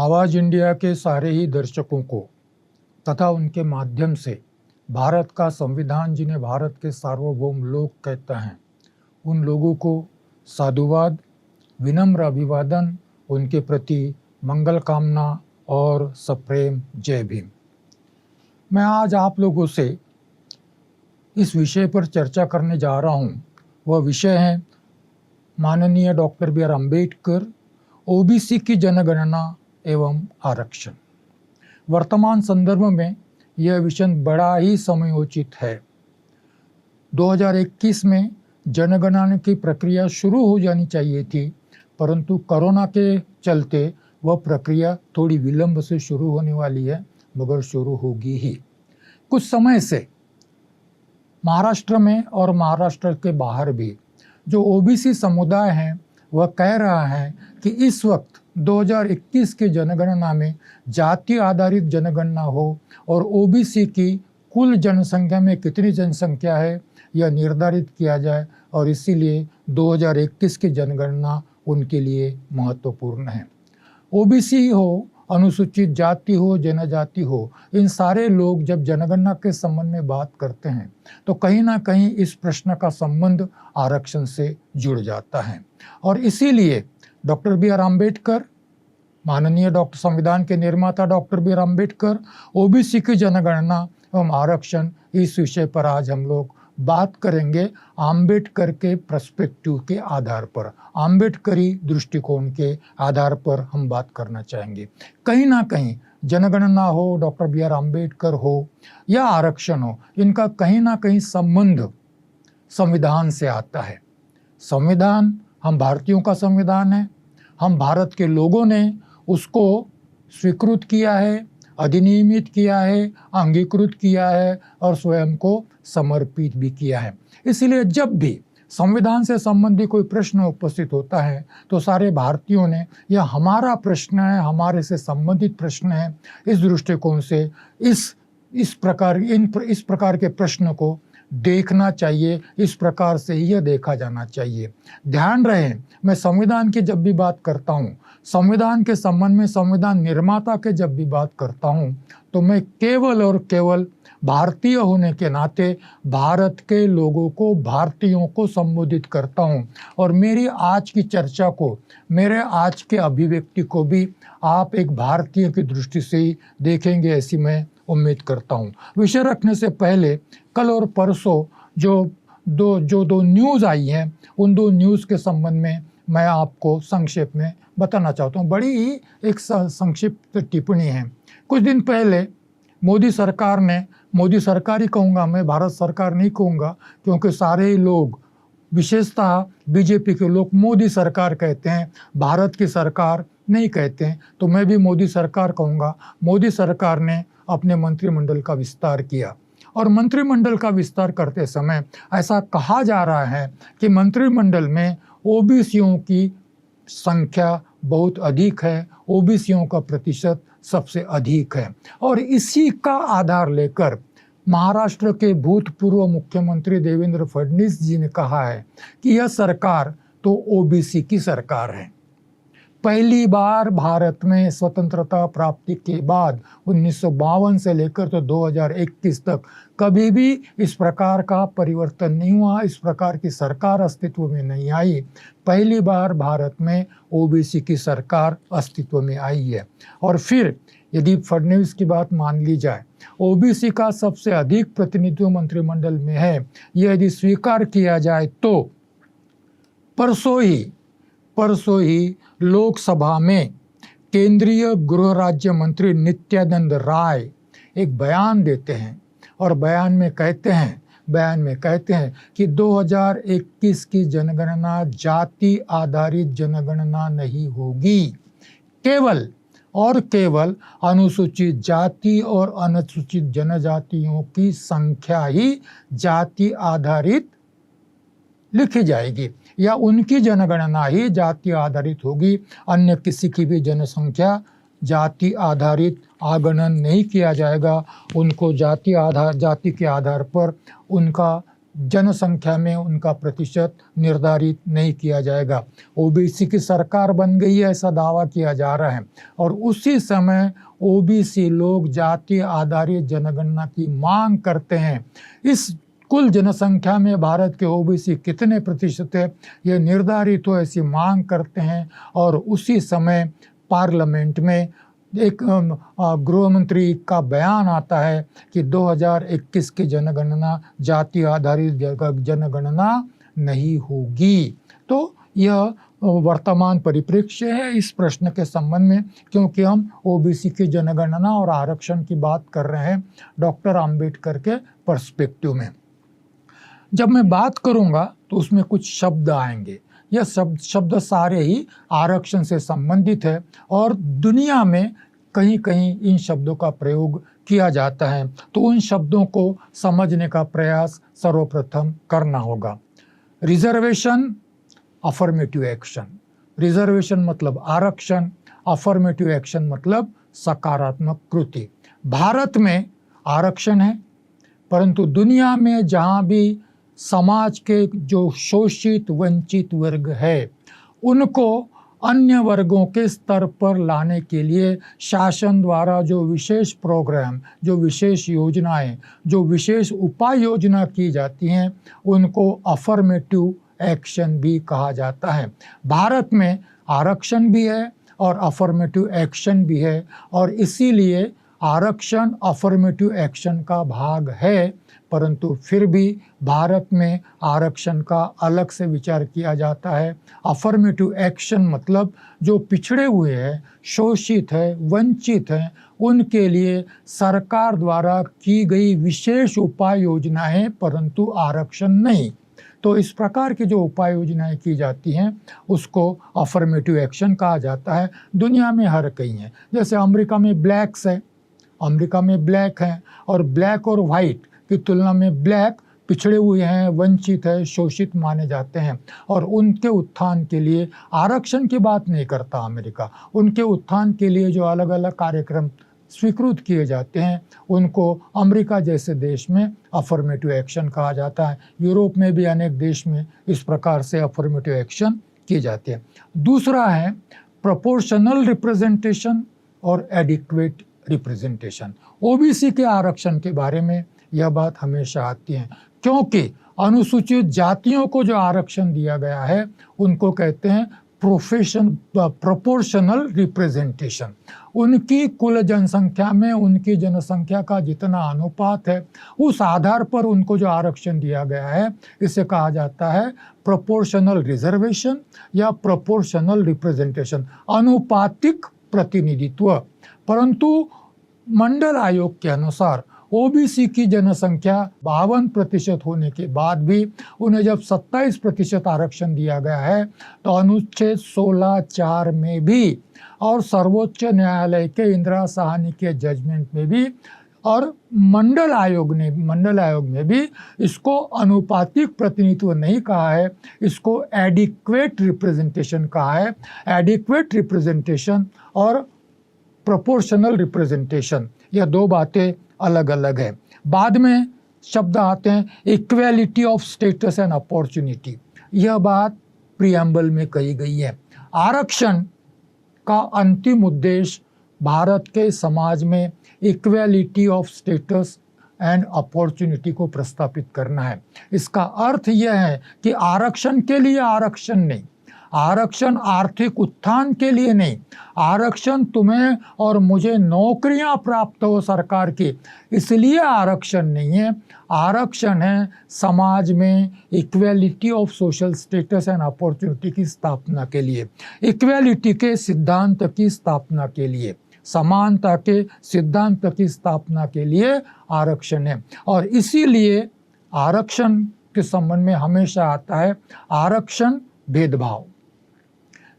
आवाज़ इंडिया के सारे ही दर्शकों को तथा उनके माध्यम से भारत का संविधान जिन्हें भारत के सार्वभौम लोग कहते हैं, उन लोगों को साधुवाद, विनम्र अभिवादन, उनके प्रति मंगल कामना और सप्रेम जय भीम। मैं आज आप लोगों से इस विषय पर चर्चा करने जा रहा हूँ। वह विषय है माननीय doctor B R Ambedkar, OBC की जनगणना एवं आरक्षण। वर्तमान संदर्भ में यह विषय बड़ा ही समयोचित है। 2021 में जनगणना की प्रक्रिया शुरू हो जानी चाहिए थी, परंतु कोरोना के चलते वह प्रक्रिया थोड़ी विलंब से शुरू होने वाली है, मगर शुरू होगी ही। कुछ समय से महाराष्ट्र में और महाराष्ट्र के बाहर भी जो ओबीसी समुदाय है वह कह रहा है कि इस वक्त 2021 की जनगणना में जाति आधारित जनगणना हो और ओबीसी की कुल जनसंख्या में कितनी जनसंख्या है यह निर्धारित किया जाए, और इसीलिए 2021 की जनगणना उनके लिए महत्वपूर्ण है। ओबीसी हो, अनुसूचित जाति हो, जनजाति हो, इन सारे लोग जब जनगणना के संबंध में बात करते हैं तो कहीं ना कहीं इस प्रश्न का संबंध आरक्षण से जुड़ जाता है। और इसीलिए डॉक्टर बी आर अम्बेडकर, माननीय डॉक्टर संविधान के निर्माता doctor B R Ambedkar, OBC की जनगणना एवं आरक्षण, इस विषय पर आज हम लोग बात करेंगे। अम्बेडकर के पर्सपेक्टिव के आधार पर, अम्बेडकरी दृष्टिकोण के आधार पर हम बात करना चाहेंगे। कहीं ना कहीं जनगणना हो, डॉक्टर बी आर अम्बेडकर हो या आरक्षण हो, इनका कहीं ना कहीं संबंध संविधान से आता है। संविधान हम भारतीयों का संविधान है, हम भारत के लोगों ने उसको स्वीकृत किया है, अधिनियमित किया है, अंगीकृत किया है और स्वयं को समर्पित भी किया है। इसलिए जब भी संविधान से संबंधित कोई प्रश्न उपस्थित होता है तो सारे भारतीयों ने यह हमारा प्रश्न है, हमारे से संबंधित प्रश्न है, इस दृष्टिकोण से इस प्रकार के प्रश्न को देखना चाहिए, इस प्रकार से यह देखा जाना चाहिए। ध्यान रहे, मैं संविधान की जब भी बात करता हूँ, संविधान के संबंध में संविधान निर्माता के जब भी बात करता हूँ, तो मैं केवल और केवल भारतीय होने के नाते भारत के लोगों को, भारतीयों को संबोधित करता हूँ। और मेरी आज की चर्चा को, मेरे आज के अभिव्यक्ति को भी आप एक भारतीय की दृष्टि से ही देखेंगे, ऐसी मैं उम्मीद करता हूँ। विषय रखने से पहले कल और परसों जो दो न्यूज़ आई हैं, उन दो न्यूज़ के संबंध में मैं आपको संक्षेप में बताना चाहता हूँ। बड़ी ही एक संक्षिप्त टिप्पणी है। कुछ दिन पहले मोदी सरकार ने, मोदी सरकार ही कहूँगा मैं, भारत सरकार नहीं कहूँगा, क्योंकि सारे ही लोग, विशेषतः बीजेपी के लोग मोदी सरकार कहते हैं, भारत की सरकार नहीं कहते हैं, तो मैं भी मोदी सरकार कहूँगा। मोदी सरकार ने अपने मंत्रिमंडल का विस्तार किया, और मंत्रिमंडल का विस्तार करते समय ऐसा कहा जा रहा है कि मंत्रिमंडल में ओबीसीयों की संख्या बहुत अधिक है, ओबीसीयों का प्रतिशत सबसे अधिक है। और इसी का आधार लेकर महाराष्ट्र के भूतपूर्व मुख्यमंत्री देवेंद्र फडणवीस जी ने कहा है कि यह सरकार तो ओबीसी की सरकार है। पहली बार भारत में स्वतंत्रता प्राप्ति के बाद 1952 से लेकर तो 2021 तक कभी भी इस प्रकार का परिवर्तन नहीं हुआ, इस प्रकार की सरकार अस्तित्व में नहीं आई। पहली बार भारत में ओबीसी की सरकार अस्तित्व में आई है। और फिर यदि फडणवीस की बात मान ली जाए, ओबीसी का सबसे अधिक प्रतिनिधित्व मंत्रिमंडल में है, यह यदि स्वीकार किया जाए तो परसों ही लोकसभा में केंद्रीय गृह राज्य मंत्री नित्यानंद राय एक बयान देते हैं, और बयान में कहते हैं कि 2021 की जनगणना जाति आधारित जनगणना नहीं होगी, केवल और केवल अनुसूचित जाति और अनुसूचित जनजातियों की संख्या ही जाति आधारित लिखी जाएगी, या उनकी जनगणना ही जाति आधारित होगी। अन्य किसी की भी जनसंख्या जाति आधारित आगणन नहीं किया जाएगा। उनको जाति के आधार पर उनका जनसंख्या में उनका प्रतिशत निर्धारित नहीं किया जाएगा। ओबीसी की सरकार बन गई है ऐसा दावा किया जा रहा है, और उसी समय ओबीसी लोग जाति आधारित जनगणना की मांग करते हैं। इस कुल जनसंख्या में भारत के ओबीसी कितने प्रतिशत है ये निर्धारित हो ऐसी मांग करते हैं, और उसी समय पार्लियामेंट में एक गृह मंत्री का बयान आता है कि 2021 की जनगणना जाति आधारित जनगणना नहीं होगी। तो यह वर्तमान परिप्रेक्ष्य है इस प्रश्न के संबंध में, क्योंकि हम ओबीसी की जनगणना और आरक्षण की बात कर रहे हैं डॉक्टर अंबेडकर के पर्सपेक्टिव में। जब मैं बात करूंगा तो उसमें कुछ शब्द आएंगे। यह शब्द सारे ही आरक्षण से संबंधित है, और दुनिया में कहीं कहीं इन शब्दों का प्रयोग किया जाता है, तो उन शब्दों को समझने का प्रयास सर्वप्रथम करना होगा। Reservation, affirmative action. रिजर्वेशन मतलब आरक्षण, अफर्मेटिव एक्शन मतलब सकारात्मक कृति। भारत में आरक्षण है, परंतु दुनिया में जहाँ भी समाज के जो शोषित वंचित वर्ग है उनको अन्य वर्गों के स्तर पर लाने के लिए शासन द्वारा जो विशेष प्रोग्राम, जो विशेष योजनाएं, जो विशेष उपाय योजना की जाती हैं उनको अफर्मेटिव एक्शन भी कहा जाता है। भारत में आरक्षण भी है और अफर्मेटिव एक्शन भी है, और इसीलिए आरक्षण अफर्मेटिव एक्शन का भाग है, परंतु फिर भी भारत में आरक्षण का अलग से विचार किया जाता है। अफर्मेटिव एक्शन मतलब जो पिछड़े हुए हैं, शोषित है, वंचित हैं, उनके लिए सरकार द्वारा की गई विशेष उपाय योजनाएं, परंतु आरक्षण नहीं। तो इस प्रकार की जो उपाय योजनाएं की जाती हैं उसको अफर्मेटिव एक्शन कहा जाता है। दुनिया में हर कहीं है, जैसे अमेरिका में ब्लैक्स है, अमेरिका में ब्लैक हैं, और ब्लैक और वाइट की तुलना में ब्लैक पिछड़े हुए हैं, वंचित है, शोषित माने जाते हैं, और उनके उत्थान के लिए आरक्षण की बात नहीं करता अमेरिका। उनके उत्थान के लिए जो अलग अलग कार्यक्रम स्वीकृत किए जाते हैं उनको अमेरिका जैसे देश में अफर्मेटिव एक्शन कहा जाता है। यूरोप में भी अनेक देश में इस प्रकार से अफर्मेटिव एक्शन किए जाते हैं। दूसरा है प्रोपोर्शनल रिप्रेजेंटेशन और एडिक्वेट रिप्रेजेंटेशन। ओबीसी के आरक्षण के बारे में यह बात हमेशा आती है, क्योंकि अनुसूचित जातियों को जो आरक्षण दिया गया है उनको कहते हैं प्रोपोर्शनल रिप्रेजेंटेशन। उनकी कुल जनसंख्या में उनकी जनसंख्या का जितना अनुपात है उस आधार पर उनको जो आरक्षण दिया गया है इसे कहा जाता है प्रोपोर्शनल रिजर्वेशन या प्रोपोर्शनल रिप्रेजेंटेशन, अनुपातिक प्रतिनिधित्व। परंतु मंडल आयोग के अनुसार ओबीसी की जनसंख्या 52% होने के बाद भी उन्हें जब 27% आरक्षण दिया गया है तो अनुच्छेद 16(4) में भी और सर्वोच्च न्यायालय के इंदिरा साहनी के जजमेंट में भी और मंडल आयोग में भी इसको अनुपातिक प्रतिनिधित्व नहीं कहा है, इसको एडिक्वेट रिप्रेजेंटेशन कहा है। एडिक्वेट रिप्रेजेंटेशन और प्रोपोर्शनल रिप्रेजेंटेशन, यह दो बातें अलग अलग है। बाद में शब्द आते हैं equality of status and opportunity. यह बात प्रियम्बल में कही गई है। आरक्षण का अंतिम उद्देश्य भारत के समाज में equality of status and opportunity को प्रस्तापित करना है। इसका अर्थ यह है कि आरक्षण के लिए आरक्षण नहीं, आरक्षण आर्थिक उत्थान के लिए नहीं, आरक्षण तुम्हें और मुझे नौकरियां प्राप्त हो सरकार की, इसलिए आरक्षण नहीं है। आरक्षण है समाज में equality of social status and opportunity की स्थापना के लिए, इक्वेलिटी के सिद्धांत की स्थापना के लिए, समानता के सिद्धांत की स्थापना के लिए आरक्षण है। और इसीलिए आरक्षण के संबंध में हमेशा आता है आरक्षण भेदभाव।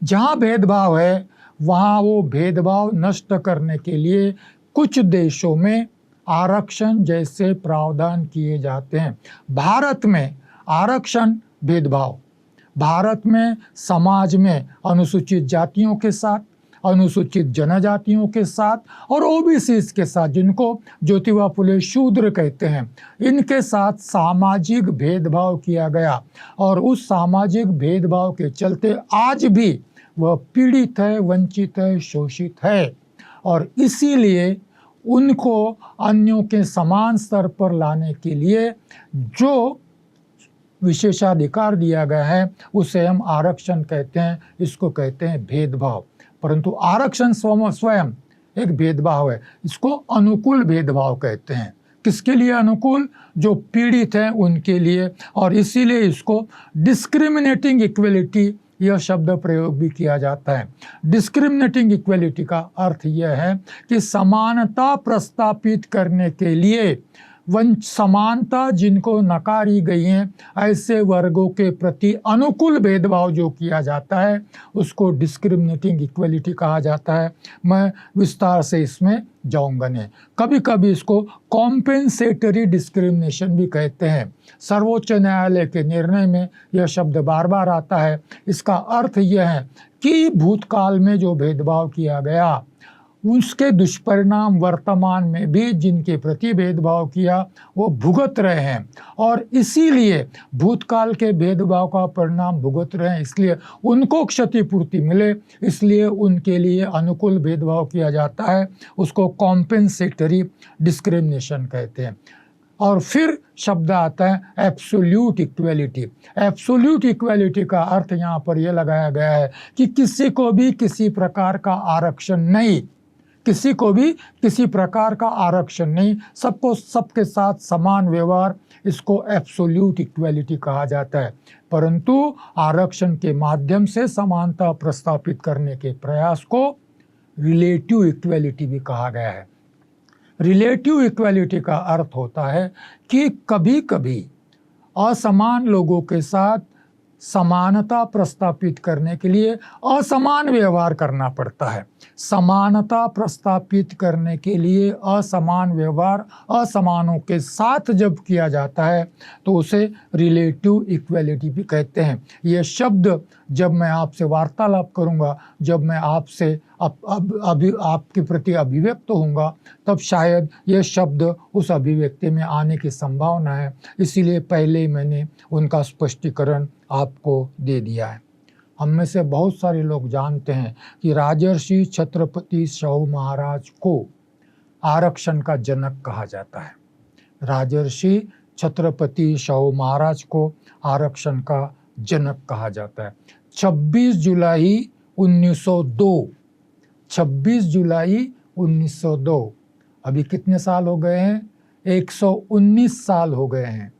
जहाँ भेदभाव है वहाँ वो भेदभाव नष्ट करने के लिए कुछ देशों में आरक्षण जैसे प्रावधान किए जाते हैं। भारत में आरक्षण भेदभाव, भारत में समाज में अनुसूचित जातियों के साथ, अनुसूचित जनजातियों के साथ और ओबीसी के साथ, जिनको ज्योतिबा फुले शूद्र कहते हैं, इनके साथ सामाजिक भेदभाव किया गया। और उस सामाजिक भेदभाव के चलते आज भी वह पीड़ित है, वंचित है, शोषित है। और इसीलिए उनको अन्यों के समान स्तर पर लाने के लिए जो विशेषाधिकार दिया गया है उसे हम आरक्षण कहते हैं, इसको कहते हैं भेदभाव। परंतु आरक्षण स्वयं एक भेदभाव है, इसको अनुकूल भेदभाव कहते हैं। किसके लिए अनुकूल? जो पीड़ित हैं उनके लिए। और इसीलिए इसको डिस्क्रिमिनेटिंग इक्वलिटी यह शब्द प्रयोग भी किया जाता है। डिस्क्रिमिनेटिंग इक्वलिटी का अर्थ यह है कि समानता प्रस्तापित करने के लिए समानता जिनको नकारी गई है, ऐसे वर्गों के प्रति अनुकूल भेदभाव जो किया जाता है उसको डिस्क्रिमिनेटिंग इक्वलिटी कहा जाता है। मैं विस्तार से इसमें जाऊंगा नहीं। कभी कभी इसको कॉम्पेंसेटरी डिस्क्रिमिनेशन भी कहते हैं। सर्वोच्च न्यायालय के निर्णय में यह शब्द बार बार आता है। इसका अर्थ यह है कि भूतकाल में जो भेदभाव किया गया उसके दुष्परिणाम वर्तमान में भी जिनके प्रति भेदभाव किया वो भुगत रहे हैं, और इसीलिए भूतकाल के भेदभाव का परिणाम भुगत रहे हैं, इसलिए उनको क्षतिपूर्ति मिले, इसलिए उनके लिए अनुकूल भेदभाव किया जाता है। उसको कॉम्पेंसेटरी डिस्क्रिमिनेशन कहते हैं। और फिर शब्द आता है एब्सोल्यूट इक्वलिटी। एब्सोल्यूट इक्वलिटी का अर्थ यहाँ पर यह लगाया गया है कि किसी को भी किसी प्रकार का आरक्षण नहीं, किसी को भी किसी प्रकार का आरक्षण नहीं, सबको सबके साथ समान व्यवहार, इसको एब्सोल्यूट इक्वलिटी कहा जाता है। परंतु आरक्षण के माध्यम से समानता प्रस्तापित करने के प्रयास को रिलेटिव इक्वलिटी भी कहा गया है। रिलेटिव इक्वलिटी का अर्थ होता है कि कभी कभी असमान लोगों के साथ समानता प्रस्तापित करने के लिए असमान व्यवहार करना पड़ता है। समानता प्रस्तापित करने के लिए असमान व्यवहार असमानों के साथ जब किया जाता है तो उसे रिलेटिव इक्वलिटी भी कहते हैं। ये शब्द जब मैं आपसे वार्तालाप करूंगा, जब मैं आपसे आपके प्रति अभिव्यक्त होऊंगा, तब शायद ये शब्द उस अभिव्यक्ति में आने की संभावना है। इसीलिए पहले ही मैंने उनका स्पष्टीकरण आपको दे दिया है। हम में से बहुत सारे लोग जानते हैं कि राजर्षि छत्रपति शाहू महाराज को आरक्षण का जनक कहा जाता है। राजर्षि छत्रपति शाहू महाराज को आरक्षण का जनक कहा जाता है। 26 जुलाई 1902, 26 जुलाई 1902, अभी कितने साल हो गए हैं? 119 साल हो गए हैं।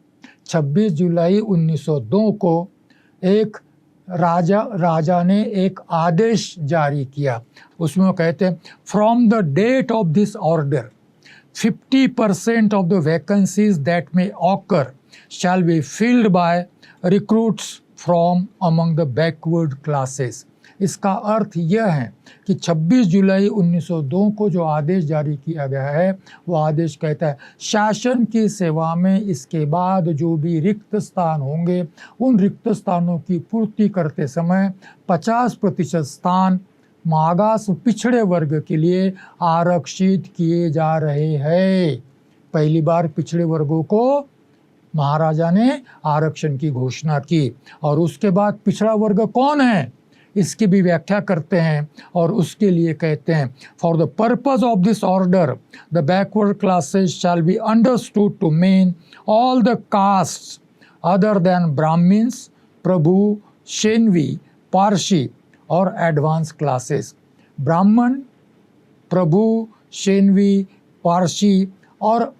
26 जुलाई 1902 को एक राजा ने एक आदेश जारी किया। उसमें वो कहते हैं from the date of this order 50% of the vacancies that may occur shall be filled by recruits from among the backward classes. इसका अर्थ यह है कि 26 जुलाई 1902 को जो आदेश जारी किया गया है वो आदेश कहता है शासन की सेवा में इसके बाद जो भी रिक्त स्थान होंगे उन रिक्त स्थानों की पूर्ति करते समय 50% स्थान मागास पिछड़े वर्ग के लिए आरक्षित किए जा रहे हैं। पहली बार पिछड़े वर्गों को महाराजा ने आरक्षण की घोषणा की, और उसके बाद पिछड़ा वर्ग कौन है इसकी भी व्याख्या करते हैं, और उसके लिए कहते हैं for the purpose of this order the backward classes shall be understood to mean all the castes other than Brahmins, Prabhu, Shenvi, Parsi और एडवांस क्लासेस। ब्राह्मण, प्रभु, शेनवी, पारसी और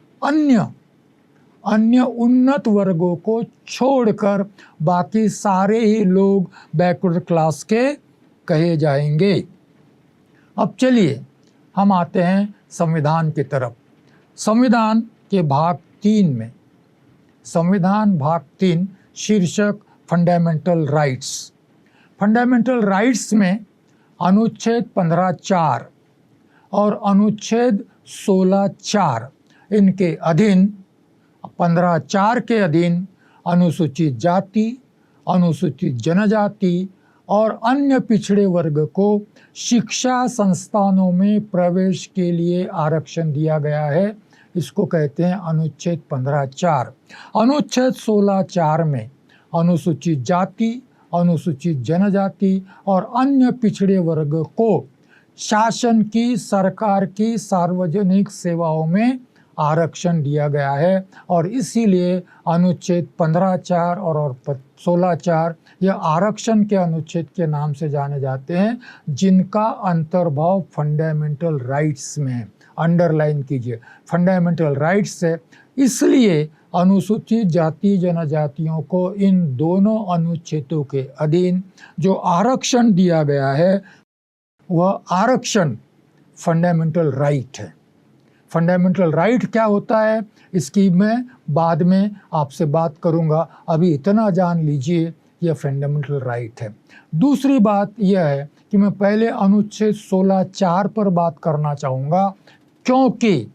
अन्य उन्नत वर्गों को छोड़कर बाकी सारे ही लोग बैकवर्ड क्लास के कहे जाएंगे। अब चलिए हम आते हैं संविधान की तरफ। संविधान के भाग 3 में, संविधान भाग 3 शीर्षक फंडामेंटल राइट्स। फंडामेंटल राइट्स में अनुच्छेद 15(4) और अनुच्छेद 16(4) इनके अधीन 15(4) के अधीन अनुसूचित जाति, अनुसूचित जनजाति, और अन्य पिछड़े वर्ग को शिक्षा संस्थानों में प्रवेश के लिए आरक्षण दिया गया है। इसको कहते हैं अनुच्छेद 15(4). अनुच्छेद 16(4) में अनुसूचित जाति, अनुसूचित जनजाति और अन्य पिछड़े वर्ग को शासन की, सरकार की सार्वजनिक सेवाओं में आरक्षण दिया गया है और इसीलिए अनुच्छेद 15(4) और 16(4) यह आरक्षण के अनुच्छेद के नाम से जाने जाते हैं, जिनका अंतर्भाव फंडामेंटल राइट्स में है। अंडरलाइन कीजिए, फंडामेंटल राइट्स है। इसलिए अनुसूचित जाति जनजातियों को इन दोनों अनुच्छेदों के अधीन जो आरक्षण दिया गया है वह आरक्षण फंडामेंटल राइट है। फंडामेंटल राइट क्या होता है इसकी मैं बाद में आपसे बात करूंगा, अभी इतना जान लीजिए यह फंडामेंटल राइट है। दूसरी बात यह है कि मैं पहले अनुच्छेद 16(4) पर बात करना चाहूँगा, क्योंकि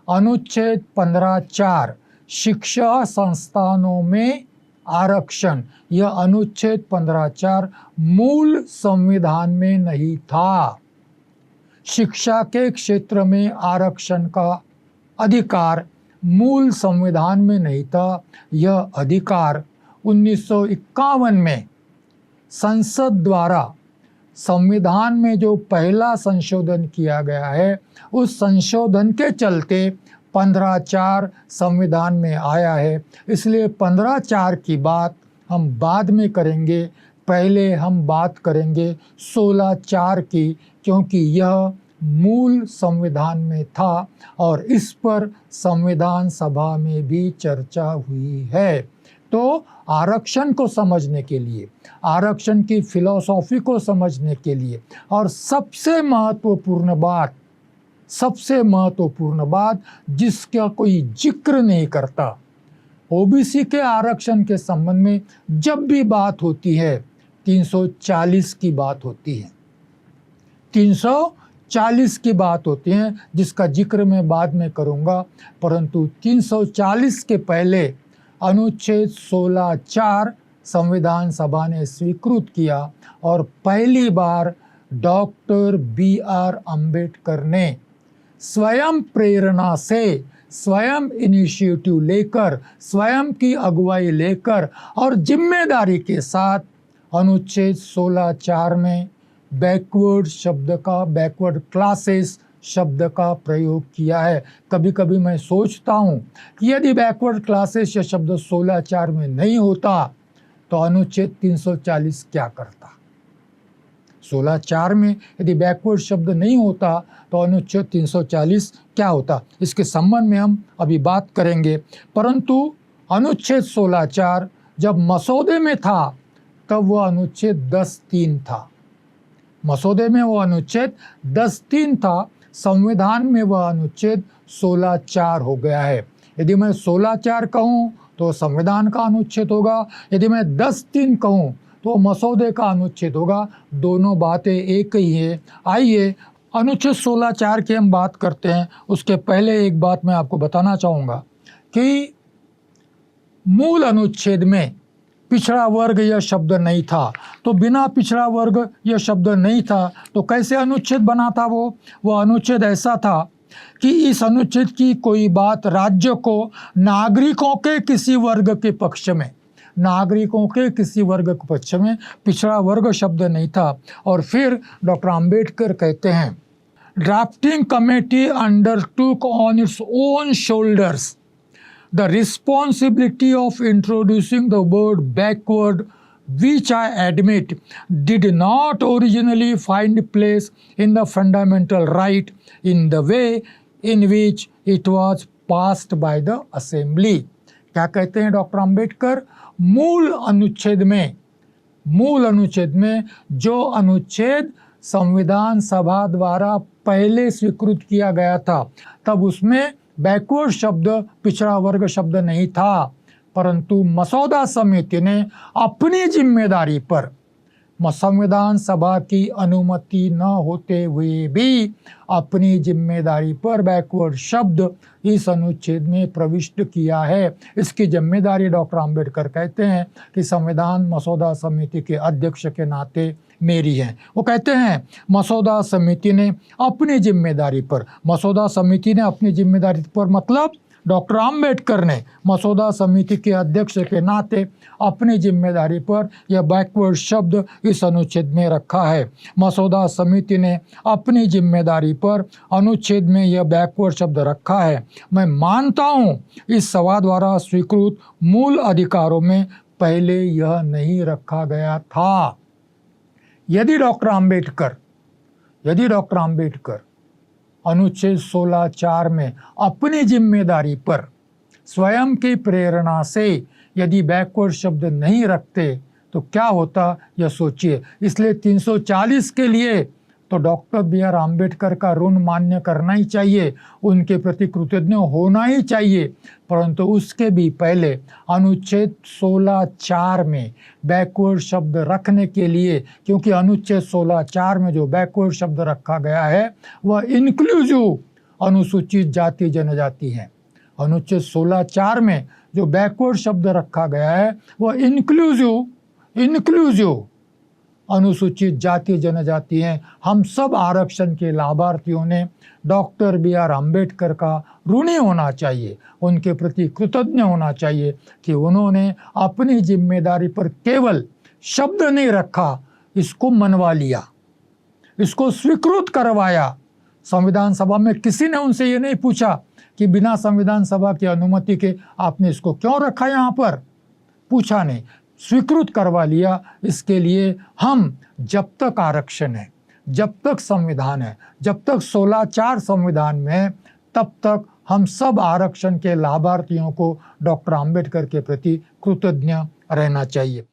अनुच्छेद 15(4) शिक्षा संस्थानों में आरक्षण, यह अनुच्छेद 15(4) मूल संविधान में नहीं था। शिक्षा के क्षेत्र में आरक्षण का अधिकार मूल संविधान में नहीं था। यह अधिकार 1951 में संसद द्वारा संविधान में जो पहला संशोधन किया गया है उस संशोधन के चलते 15(4) संविधान में आया है। इसलिए 15(4) की बात हम बाद में करेंगे, पहले हम बात करेंगे 16(4) की, क्योंकि यह मूल संविधान में था और इस पर संविधान सभा में भी चर्चा हुई है। तो आरक्षण को समझने के लिए, आरक्षण की फिलॉसफी को समझने के लिए और सबसे महत्वपूर्ण बात जिसका कोई जिक्र नहीं करता, ओबीसी के आरक्षण के संबंध में जब भी बात होती है 340 की बात होती है, 340 की बात होती है, जिसका जिक्र मैं बाद में करूंगा। परंतु 340 के पहले अनुच्छेद 16(4) संविधान सभा ने स्वीकृत किया और पहली बार डॉक्टर BR अम्बेडकर ने स्वयं प्रेरणा से, स्वयं इनिशिएटिव लेकर, स्वयं की अगुवाई लेकर और जिम्मेदारी के साथ अनुच्छेद 16(4) में बैकवर्ड शब्द का, बैकवर्ड क्लासेस शब्द का प्रयोग किया है। कभी कभी मैं सोचता हूँ कि यदि बैकवर्ड क्लासेस यह शब्द 16(4) में नहीं होता तो अनुच्छेद 340 क्या करता। 16(4) में यदि बैकवर्ड शब्द नहीं होता तो अनुच्छेद 340 क्या होता, इसके संबंध में हम अभी बात करेंगे। परंतु अनुच्छेद 16(4) जब मसौदे में था तब वह अनुच्छेद 10(3) था। मसौदे में वो अनुच्छेद 10(3) था, संविधान में वह अनुच्छेद 16(4) हो गया है। यदि मैं 16(4) कहूँ तो संविधान का अनुच्छेद होगा, यदि मैं 10(3) कहूँ तो मसौदे का अनुच्छेद होगा। दोनों बातें एक ही है। आइए अनुच्छेद 16(4) की हम बात करते हैं। उसके पहले एक बात मैं आपको बताना चाहूँगा कि मूल अनुच्छेद में पिछड़ा वर्ग यह शब्द नहीं था, तो बिना पिछड़ा वर्ग यह शब्द नहीं था तो कैसे अनुच्छेद बना था। वो अनुच्छेद ऐसा था कि इस अनुच्छेद की कोई बात राज्य को नागरिकों के किसी वर्ग के पक्ष में, नागरिकों के किसी वर्ग के पक्ष में पिछड़ा वर्ग शब्द नहीं था। और फिर डॉक्टर अंबेडकर कहते हैं, drafting committee undertook on its own shoulders the responsibility of introducing the word backward, which I admit did not originally find place in the fundamental right in the way in which it was passed by the assembly। क्या कहते हैं doctor Ambedkar, मूल अनुच्छेद में जो अनुच्छेद संविधान सभा द्वारा पहले स्वीकृत किया गया था तब उसमें बैकवर्ड शब्द, पिछड़ा वर्ग शब्द नहीं था। परंतु मसौदा समिति ने अपनी जिम्मेदारी पर संविधान सभा की अनुमति न होते हुए भी अपनी जिम्मेदारी पर बैकवर्ड शब्द इस अनुच्छेद में प्रविष्ट किया है। इसकी जिम्मेदारी डॉक्टर अंबेडकर कहते हैं कि संविधान मसौदा समिति के अध्यक्ष के नाते मेरी है। वो कहते हैं मसौदा समिति ने अपनी जिम्मेदारी पर, मसौदा समिति ने अपनी जिम्मेदारी पर मतलब डॉक्टर अंबेडकर ने मसौदा समिति के अध्यक्ष के नाते अपनी जिम्मेदारी पर यह बैकवर्ड शब्द इस अनुच्छेद में रखा है। मसौदा समिति ने अपनी जिम्मेदारी पर अनुच्छेद में यह बैकवर्ड शब्द रखा है। मैं मानता हूँ इस सभा द्वारा स्वीकृत मूल अधिकारों में पहले यह नहीं रखा गया था। यदि डॉक्टर अंबेडकर अनुच्छेद 16(4) में अपनी जिम्मेदारी पर स्वयं की प्रेरणा से यदि बैकवर्ड शब्द नहीं रखते तो क्या होता, यह सोचिए। इसलिए 340 के लिए तो डॉक्टर बी.आर. अम्बेडकर का ऋण मान्य करना ही चाहिए, उनके प्रति कृतज्ञ होना ही चाहिए। परंतु उसके भी पहले अनुच्छेद 16(4) में बैकवर्ड शब्द रखने के लिए, क्योंकि अनुच्छेद 16(4) में जो बैकवर्ड शब्द रखा गया है वह इंक्लूसिव अनुसूचित जाति जनजाति है। अनुच्छेद 16(4) में जो बैकवर्ड शब्द रखा गया है वह इंक्लूसिव अनुसूचित जाति जनजाति हैं। हम सब आरक्षण के लाभार्थियों ने डॉक्टर बी.आर. अम्बेडकर का ऋणी होना चाहिए, उनके प्रति कृतज्ञ होना चाहिए कि उन्होंने अपनी जिम्मेदारी पर केवल शब्द नहीं रखा, इसको मनवा लिया, इसको स्वीकृत करवाया। संविधान सभा में किसी ने उनसे ये नहीं पूछा कि बिना संविधान सभा की अनुमति के आपने इसको क्यों रखा यहाँ पर, पूछा नहीं, स्वीकृत करवा लिया। इसके लिए हम जब तक आरक्षण है, जब तक संविधान है, जब तक 16(4) संविधान में है, तब तक हम सब आरक्षण के लाभार्थियों को डॉक्टर अंबेडकर के प्रति कृतज्ञ रहना चाहिए।